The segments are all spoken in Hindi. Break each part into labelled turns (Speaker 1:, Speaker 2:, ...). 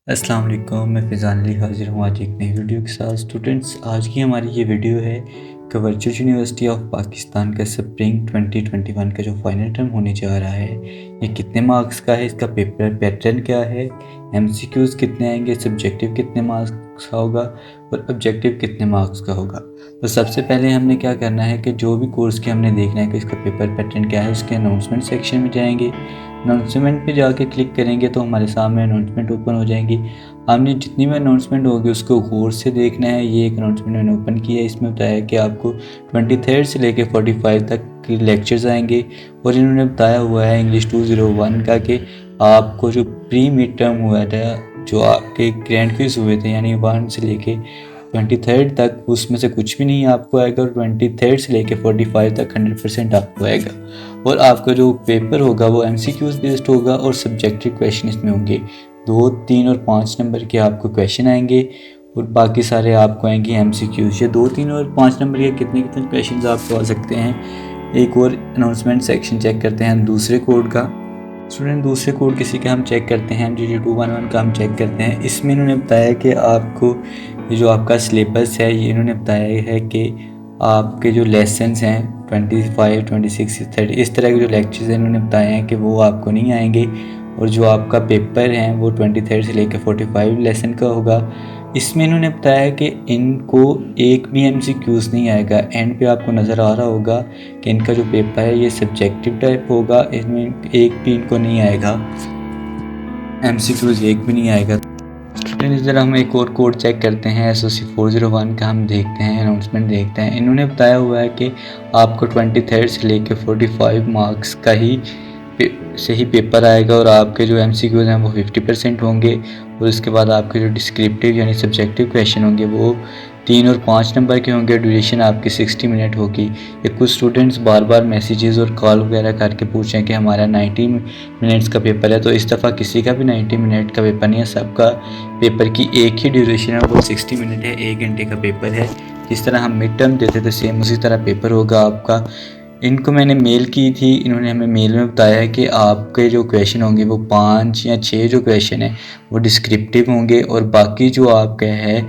Speaker 1: अस्सलाम वालेकुम, मैं फ़ैज़ान अली हाज़िर हूँ आज एक नई वीडियो के साथ। स्टूडेंट्स, आज की हमारी ये वीडियो है कि वर्चुअल यूनिवर्सिटी ऑफ पाकिस्तान का स्प्रिंग 2021 का जो फाइनल टर्म होने जा रहा है, ये कितने मार्क्स का है, इसका पेपर पैटर्न क्या है, एमसीक्यूज़ कितने आएंगे, सब्जेक्टिव कितने मार्क्स का होगा और ऑब्जेक्टिव कितने मार्क्स का होगा। तो सबसे पहले हमने क्या करना है कि जो भी कोर्स के हमने देखना है कि इसका पेपर पैटर्न क्या है, उसके अनाउंसमेंट सेक्शन में जाएंगे। अनाउंसमेंट पे जाके क्लिक करेंगे तो हमारे सामने अनाउंसमेंट ओपन हो जाएंगी। आपने जितनी भी अनाउंसमेंट होगी उसको गौर से देखना है। ये एक अनाउंसमेंट मैंने ओपन किया है, इसमें बताया कि आपको 23 से लेके 45 तक के लेक्चर्स आएंगे और इन्होंने बताया हुआ है इंग्लिश 201 का कि आपको जो प्री मिड टर्म हुआ था, जो आपके ग्रैंड क्विज हुए थे यानी 1 से लेके 23 तक, उसमें से कुछ भी नहीं आपको आएगा और 23 से लेके 45 तक 100% आपको आएगा। और आपका जो पेपर होगा वो एमसीक्यूज़ बेस्ड होगा और सब्जेक्टिव क्वेश्चन इसमें होंगे। 2, 3 और 5 नंबर के आपको क्वेश्चन आएंगे और बाकी सारे आपको आएंगे एमसीक्यूज़। ये 2, 3 और 5 नंबर के कितने कितने क्वेश्चन आपको आ सकते हैं। एक और अनाउंसमेंट सेक्शन चेक करते हैं दूसरे कोड का। स्टूडेंट, दूसरे कोड किसी का हम चेक करते हैं, GG211 का हम चेक करते हैं। इसमें इन्होंने बताया कि आपको ये जो आपका सिलेबस है, ये इन्होंने बताया है कि आपके जो लेसन्स हैं 25, 26, 30 इस तरह के जो लेक्चर्स हैं इन्होंने बताए हैं कि वो आपको नहीं आएंगे। और जो आपका पेपर है वो 23 से लेकर 45 लेसन का होगा। इसमें इन्होंने बताया कि इनको एक भी एमसीक्यूज़ नहीं आएगा। एंड पे आपको नज़र आ रहा होगा कि इनका जो पेपर है ये सब्जेक्टिव टाइप होगा, इसमें एक भी इनको नहीं आएगा, एमसीक्यूज़ एक भी नहीं आएगा। इस तरह हम एक और कोड चेक करते हैं, SOC 401 का हम देखते हैं, अनाउंसमेंट देखते हैं। इन्होंने बताया हुआ है कि आपको 23 से लेकर 45 मार्क्स का ही सही पेपर आएगा और आपके जो एमसीक्यूज़ हैं वो 50% होंगे। और उसके बाद आपके जो डिस्क्रिप्टिव यानी सब्जेक्टिव क्वेश्चन होंगे वो 3 और 5 नंबर के होंगे। ड्यूरेशन आपकी 60 मिनट होगी। ये कुछ स्टूडेंट्स बार बार मैसेजेस और कॉल वगैरह करके पूछें कि हमारा 90 मिनट्स का पेपर है, तो इस दफ़ा किसी का भी 90 मिनट का पेपर नहीं है, सबका पेपर की एक ही ड्यूरेशन है, वो 60 मिनट है, 1 घंटे का पेपर है। जिस तरह हम मिड टर्म देते थे सेम उसी तरह पेपर होगा आपका। इनको मैंने मेल की थी, इन्होंने हमें मेल में बताया कि आपके जो क्वेश्चन होंगे वो 5 या 6 जो क्वेश्चन है वो डिस्क्रिप्टिव होंगे और बाकी जो आपके है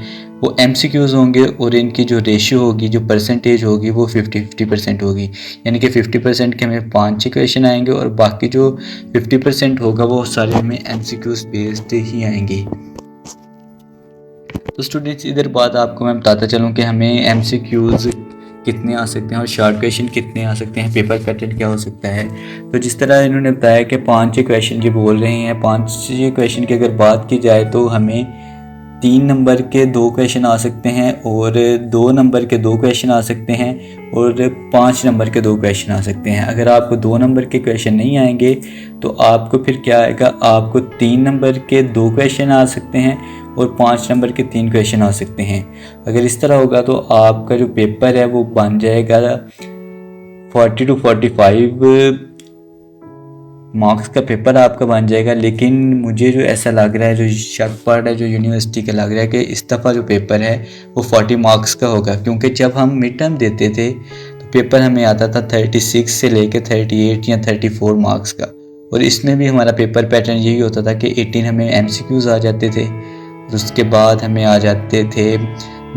Speaker 1: वो एमसीक्यूज़ होंगे। और इनकी जो रेशियो होगी, जो परसेंटेज होगी वो 50-50% होगी। यानी कि 50% के हमें 5-6 क्वेश्चन आएंगे और बाकी जो 50% होगा वो सारे हमें एमसीक्यूज़ बेस्ड ही आएंगे। तो स्टूडेंट्स, इधर बात आपको मैं बताता चलूँ कि हमें एमसीक्यूज़ कितने आ सकते हैं और शॉर्ट क्वेश्चन कितने आ सकते हैं, पेपर पैटर्न क्या हो सकता है। तो जिस तरह इन्होंने बताया कि 5-6 क्वेश्चन जो बोल रहे हैं, 5-6 क्वेश्चन की अगर बात की जाए तो हमें 3 नंबर के 2 क्वेश्चन आ सकते हैं और 2 नंबर के 2 क्वेश्चन आ सकते हैं और 5 नंबर के 2 क्वेश्चन आ सकते हैं। अगर आपको 2 नंबर के क्वेश्चन नहीं आएंगे तो आपको फिर क्या आएगा, आपको 3 नंबर के 2 क्वेश्चन आ सकते हैं और 5 नंबर के 3 क्वेश्चन आ सकते हैं। अगर इस तरह होगा तो आपका जो पेपर है वो बन जाएगा 40 to 45 मार्क्स का पेपर आपका बन जाएगा। लेकिन मुझे जो ऐसा लग रहा है, जो शक पड़ रहा है, जो यूनिवर्सिटी का लग रहा है कि इस दफ़ा जो पेपर है वो 40 मार्क्स का होगा। क्योंकि जब हम मिड टर्म देते थे तो पेपर हमें आता था 36 से लेकर 38 या 34 मार्क्स का। और इसमें भी हमारा पेपर पैटर्न यही होता था कि 18 हमें एमसीक्यूज़ आ जाते थे, उसके बाद हमें आ जाते थे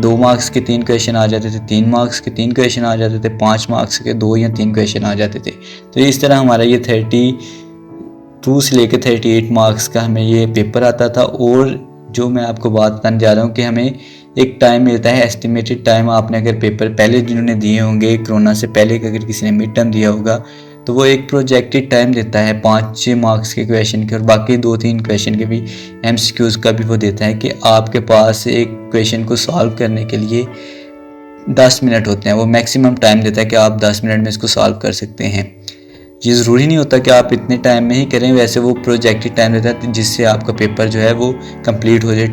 Speaker 1: 2 मार्क्स के 3 क्वेश्चन आ जाते थे, 3 मार्क्स के 3 क्वेश्चन आ जाते थे, 5 मार्क्स के 2 या 3 क्वेश्चन आ जाते थे। तो इस तरह हमारा ये 32 से लेकर 38 मार्क्स का हमें ये पेपर आता था। और जो मैं आपको बात बताने जा रहा हूँ कि हमें एक टाइम मिलता है, एस्टिमेटेड टाइम। आपने अगर पेपर पहले जिन्होंने दिए होंगे कोरोना से पहले, अगर किसी ने मिड टर्म दिया होगा तो वो एक प्रोजेक्टेड टाइम देता है 5-6 मार्क्स के क्वेश्चन के और बाकी 2-3 क्वेश्चन के भी एमसीक्यूज़ का भी वो देता है कि आपके पास एक क्वेश्चन को सॉल्व करने के लिए 10 मिनट होते हैं। वो मैक्सिमम टाइम देता है कि आप 10 मिनट में इसको सॉल्व कर सकते हैं। ये ज़रूरी नहीं होता कि आप इतने टाइम में ही करें, वैसे वो प्रोजेक्टेड टाइम देता है जिससे आपका पेपर जो है वो कंप्लीट हो जाए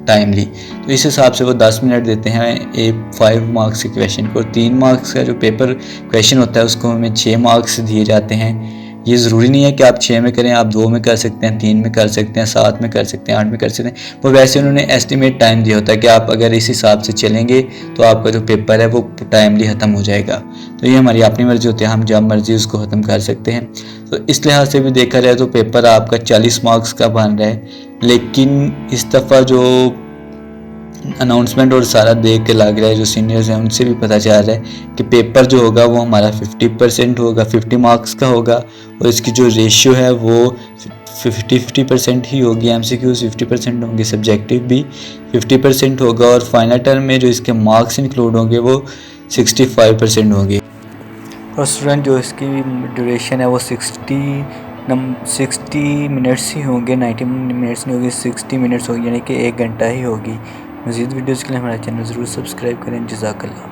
Speaker 1: टाइमली। तो इस हिसाब से वो 10 मिनट देते हैं एक 5 मार्क्स के क्वेश्चन को। 3 मार्क्स का जो पेपर क्वेश्चन होता है उसको हमें 6 मार्क्स दिए जाते हैं। ये ज़रूरी नहीं है कि आप 6 में करें, आप 2 में कर सकते हैं, 3 में कर सकते हैं, 7 में कर सकते हैं, 8 में कर सकते हैं। वो वैसे उन्होंने एस्टिमेट टाइम दिया होता है कि आप अगर इस हिसाब से चलेंगे तो आपका जो पेपर है वो टाइमली ख़त्म हो जाएगा। तो ये हमारी अपनी मर्ज़ी होती है, हम जब मर्ज़ी उसको ख़त्म कर सकते हैं। तो इस लिहाज से भी देखा जाए तो पेपर आपका 40 मार्क्स का बन रहा है। लेकिन इस दफ़ा जो अनाउंसमेंट और सारा देख के लग रहा है, जो सीनियर्स हैं उनसे भी पता चल रहा है कि पेपर जो होगा वो हमारा 50% होगा, 50 मार्क्स का होगा, और इसकी जो रेशियो है वो 50% ही होगी। MCQs 50% होंगे, सब्जेक्टिव भी 50% होगा, और फाइनल टर्म में जो इसके मार्क्स इंक्लूड होंगे वो 65% होंगे। और स्टूडेंट जो इसकी ड्यूरेशन है वो 60 मिनट्स ही होंगे, 90 मिनट्स नहीं होगी, 60 मिनट्स होगी, यानी कि 1 घंटा ही होगी। मज़ीद वीडियोज़ के लिए हमारा चैनल ज़रूर सब्सक्राइब करें। जज़ाकल्लाह।